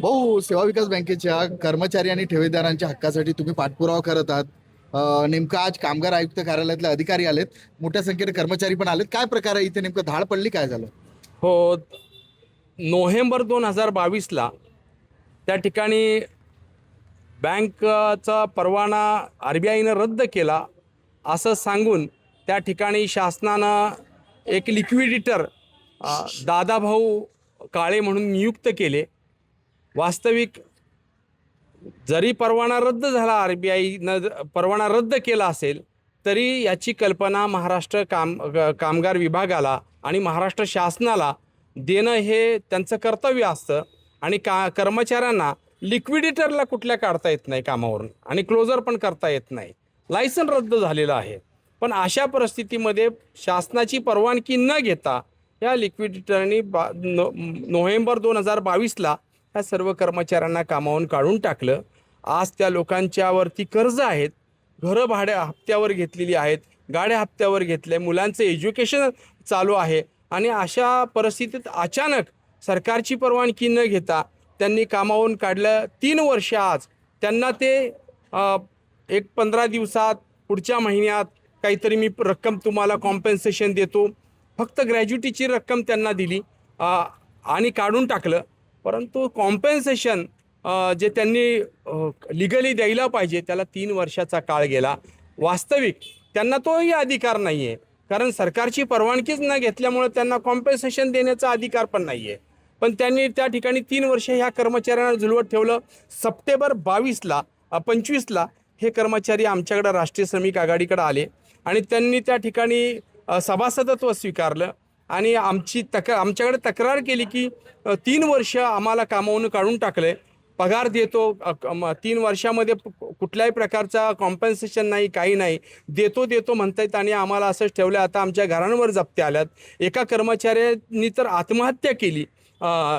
भाऊ, सेवा विकास बँकेच्या कर्मचारी आणि ठेवीदारांच्या हक्कासाठी तुम्ही पाठपुरावा करत आहात. नेमकं आज कामगार आयुक्त कार्यालयातले अधिकारी आलेत, मोठ्या संख्येने कर्मचारी पण आलेत. काय प्रकार आहे इथे, नेमकं धाड पडली, काय झालं? हो. नोव्हेंबर 2022ला त्या ठिकाणी बँकचा परवाना RBIनं रद्द केला असं सांगून त्या ठिकाणी शासनानं एक लिक्विडिटर दादाभाऊ काळे म्हणून नियुक्त केले. वास्तविक जरी परवाना रद्द झाला, RBIनं परवाना रद्द केला असेल तरी याची कल्पना महाराष्ट्र कामगार विभागाला आणि महाराष्ट्र शासनाला देणं हे त्यांचं कर्तव्य असतं. आणि कर्मचाऱ्यांना लिक्विडिटरला कुठल्या काढता येत नाही कामावरून आणि क्लोजर पण करता येत नाही. लायसन रद्द झालेलं आहे. पण अशा परिस्थितीमध्ये शासनाची परवानगी न घेता या लिक्विडिटरनी नोव्हेंबर 2022ला या सर्व कर्मचाऱ्यांना कामावरून काढून टाकलं. आज त्या लोकांच्यावरती कर्ज आहेत, घरं भाड्या हप्त्यावर घेतलेली आहेत, गाड्या हप्त्यावर घेतले, मुलांचं एज्युकेशन चालू आहे. आणि अशा परिस्थितीत अचानक सरकारची परवानगी न घेता त्यांनी कामावरून काढलं. 3 वर्ष आज त्यांना ते एक 15 दिवसात पुढच्या महिन्यात काहीतरी मी रक्कम तुम्हाला कॉम्पेन्सेशन देतो, फक्त ग्रॅज्युटीची रक्कम त्यांना दिली आणि काढून टाकलं. परंतु कॉम्पेन्सेशन जे त्यांनी लिगली द्यायला पाहिजे त्याला 3 वर्षाचा काळ गेला. वास्तविक त्यांना तोही अधिकार नाही आहे, कारण सरकारची परवानगीच न घेतल्यामुळे त्यांना कॉम्पेन्सेशन देण्याचा अधिकार पण नाही आहे. पण त्यांनी त्या ठिकाणी 3 वर्ष ह्या कर्मचाऱ्यांना झुलवत ठेवलं. सप्टेंबर 25ला हे कर्मचारी आमच्याकडे राष्ट्रीय श्रमिक आघाडीकडे आले आणि त्यांनी त्या ठिकाणी सभासदत्व स्वीकारलं आणि आमच्याकडे तक्रार केली की 3 वर्ष आम्हाला कामावरून काढून टाकले, पगार देतो 3 वर्षामध्ये कुठल्याही प्रकारचा कॉम्पेन्सेशन नाही, काही नाही, देतो म्हणतायत आणि आम्हाला असंच ठेवलं. आता आमच्या घरांवर जप्ती आल्यात. एका कर्मचाऱ्यांनी तर आत्महत्या केली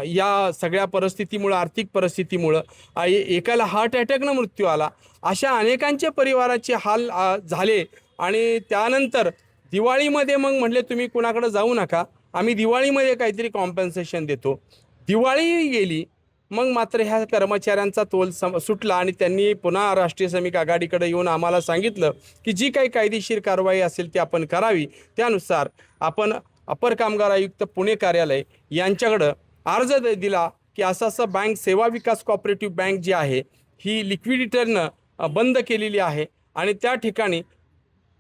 या सगळ्या परिस्थितीमुळं, आर्थिक परिस्थितीमुळं. एकाला हार्ट अटॅकनं मृत्यू आला. अशा अनेकांच्या परिवाराचे हाल झाले. आणि त्यानंतर दिवाळीमध्ये मग म्हटले तुम्ही कुणाकडे जाऊ नका, आम्ही दिवाळीमध्ये काहीतरी कॉम्पेन्सेशन देतो. दिवाळी गेली, मग मात्र ह्या कर्मचाऱ्यांचा तोल सुटला आणि त्यांनी पुन्हा राष्ट्रीय श्रमिक आघाडीकडे येऊन आम्हाला सांगितलं की जी काही कायदेशीर कारवाई असेल ती आपण करावी. त्यानुसार आपण अपर कामगार आयुक्त पुणे कार्यालय यांच्याकडं अर्ज दिला की असं बँक सेवा विकास कोऑपरेटिव्ह बँक जी आहे ही लिक्विडिटरनं बंद केलेली आहे आणि त्या ठिकाणी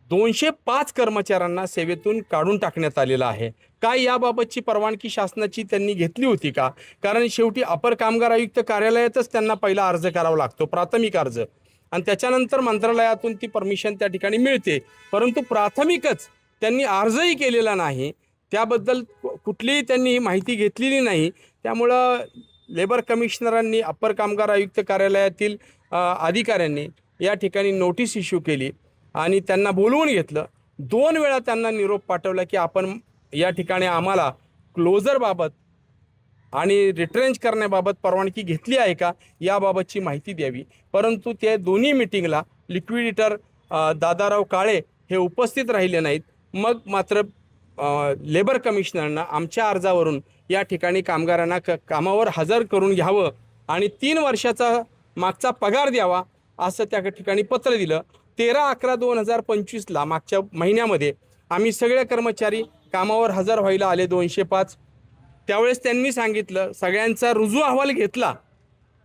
205 कर्मचाऱ्यांना सेवेतून काढून टाकण्यात आलेलं आहे. काय याबाबतची परवानगी शासनाची त्यांनी घेतली होती का? कारण शेवटी अपर कामगार आयुक्त कार्यालयातच त्यांना पहिला अर्ज करावा लागतो, प्राथमिक अर्ज, आणि त्याच्यानंतर मंत्रालयातून ती परमिशन त्या ठिकाणी मिळते. परंतु प्राथमिकच त्यांनी अर्जही केलेला नाही, त्याबद्दल कुठलीही त्यांनी माहिती घेतलेली नाही. त्यामुळं लेबर कमिशनरांनी अपर कामगार आयुक्त कार्यालयातील अधिकाऱ्यांनी या ठिकाणी नोटीस इश्यू केली आणि त्यांना बोलवून घेतलं. 2 वेळा त्यांना निरोप पाठवला की आपण या ठिकाणी आम्हाला क्लोजरबाबत आणि रिट्रेंच करण्याबाबत परवानगी घेतली आहे का याबाबतची माहिती द्यावी. परंतु त्या दोन्ही मिटिंगला लिक्विडिटर दादाराव काळे हे उपस्थित राहिले नाहीत. मग मात्र लेबर कमिशनरनं आमच्या अर्जावरून या ठिकाणी कामगारांना कामावर हजर करून घ्यावं आणि 3 वर्षाचा मागचा पगार द्यावा असं त्या ठिकाणी पत्र दिलं. 13/11/2025ला मागच्या महिन्यामध्ये आम्ही सगळे कर्मचारी कामावर हजर व्हायला आले 205. त्यावेळेस त्यांनी सांगितलं, सगळ्यांचा रुजू अहवाल घेतला,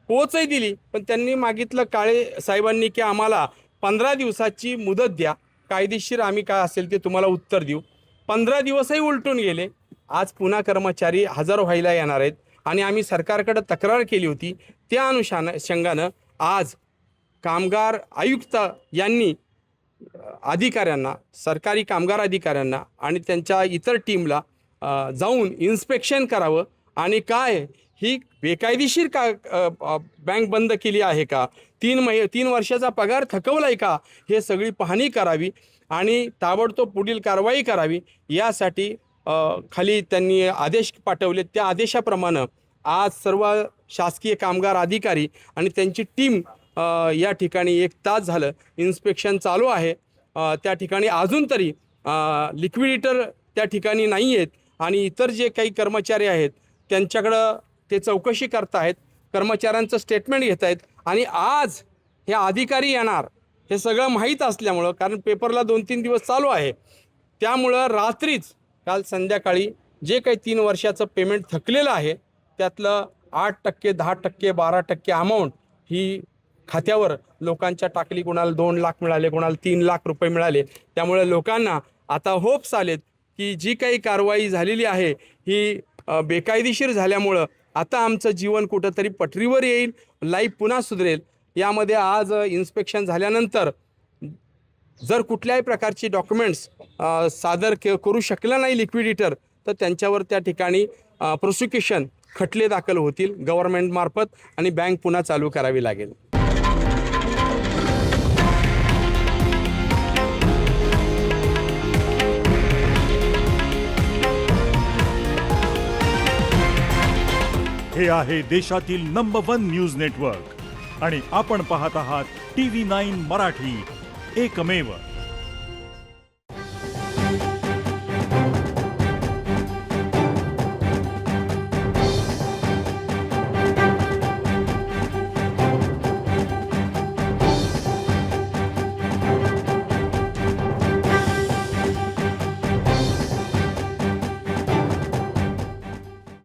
पोचही दिली, पण त्यांनी मागितलं काळे साहेबांनी की आम्हाला 15 दिवसाची मुदत द्या, कायदेशीर आम्ही काय असेल ते तुम्हाला उत्तर देऊ. 15 दिवसही उलटून गेले. आज पुन्हा कर्मचारी हजर व्हायला येणार आहेत आणि आम्ही सरकारकडे तक्रार केली होती. त्या अनुषंगानं आज कामगार आयुक्त यांनी अधिकाऱ्यांना, सरकारी कामगार अधिकाऱ्यांना आणि त्यांच्या इतर टीमला जाऊन इन्स्पेक्शन करावं आणि काय ही बेकायदेशीर का बँक बंद केली आहे का, 3 वर्षाचा पगार थकवला आहे का, हे सगळी पाहणी करावी आणि ताबडतोब पुढील कारवाई करावी. यासाठी खाली त्यांनी आदेश पाठवले. त्या आदेशाप्रमाणे आज सर्व शासकीय कामगार अधिकारी आणि त्यांची टीम या ठिकाणी 1 तास झालं इन्स्पेक्शन चालू आहे. त्या ठिकाणी अजून तरी लिक्विडिटर त्या ठिकाणी नाही आहेत आणि इतर जे काही कर्मचारी आहेत त्यांच्याकडं ते चौकशी करत आहेत. कर्मचाऱ्यांचं स्टेटमेंट घेत आहेत आणि आज हे अधिकारी येणार हे सगळं माहीत असल्यामुळं, कारण पेपरला 2-3 दिवस चालू आहे, त्यामुळं रात्रीच काल संध्याकाळी जे काही 3 वर्षाचं पेमेंट थकलेलं आहे त्यातलं 8%, 10%, 12% अमाऊंट ही खात्यावर लोकांच्या टाकली. कोणाला 2 लाख मिळाले, कोणाला 3 लाख रुपये मिळाले. त्यामुळे लोकांना आता होप्स आलेत की जी काही कारवाई झालेली आहे ही बेकायदेशीर झाल्यामुळं आता आमचं जीवन कुठंतरी पटरीवर येईल, लाईफ पुन्हा सुधरेल. यामध्ये आज इन्स्पेक्शन झाल्यानंतर जर कुठल्याही प्रकारची डॉक्युमेंट्स सादर करू शकला नाही लिक्विडिटर, तर त्यांच्यावर त्या ठिकाणी प्रोसिक्युशन खटले दाखल होतील गव्हर्नमेंटमार्फत आणि बँक पुन्हा चालू करावी लागेल. हे आहे देशातील नंबर 1 न्यूज नेटवर्क आणि आपण पाहत आहात TV9 मराठी, एकमेव.